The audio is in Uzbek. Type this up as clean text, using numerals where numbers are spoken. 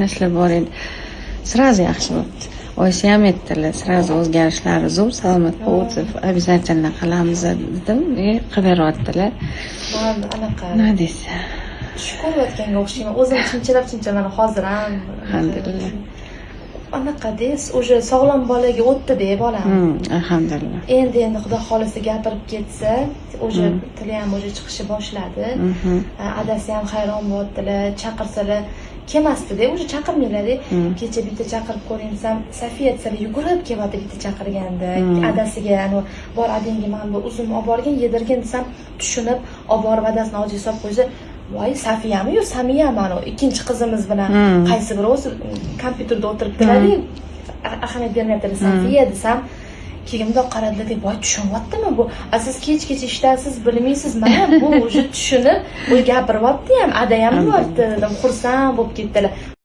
ishlar bor edi. Сразу yaxshi bo'libdi. Oyisi ham aytdilar, сразу o'zgarishlari zo'r, salomat bo'lib, обязательно qilamiz dedim. Qilaveryaptilar. Mana anaqa. Nima deysiz? Tush ko'rayotganga o'xshayman. O'zim chimchilab hozir ham. Alhamdulillah. Anaqada, уже sog'lom bolaga o'tdi-da bolam. Alhamdulillah. Endi xudo xolisa gapirib ketsa, уже tili ham уже chiqishni boshladi. Adasi ham hayron bo'ldilar, chaqirsalar kelmasdi-da, уже chaqirmaylar-da. Kecha bitta chaqirib ko'ring desam, Safiya desalar yugurib kelyapti bitta chaqirganda. Adasiga bor adangga men bu uzum olib borgin, yedirgin desam, tushunib olib borib adasini ojiz solib qo'ysa, voy Safiyami yo Samiyami ana ikkinchi qizimiz bilan qaysi biri o'zi kompyuterda o'tiribdilar-da. Ahamiyat bermayaptilar Safiya desam, keyin bundoq qaradilar deb, voy tushunyaptimi bu? Siz kech-kecha ishdasiz, bilmaysiz, mana bu уже tushunib, u gapiryapti ham, ada ham bo'lyapti dedim, xursand bo'lib ketdilar.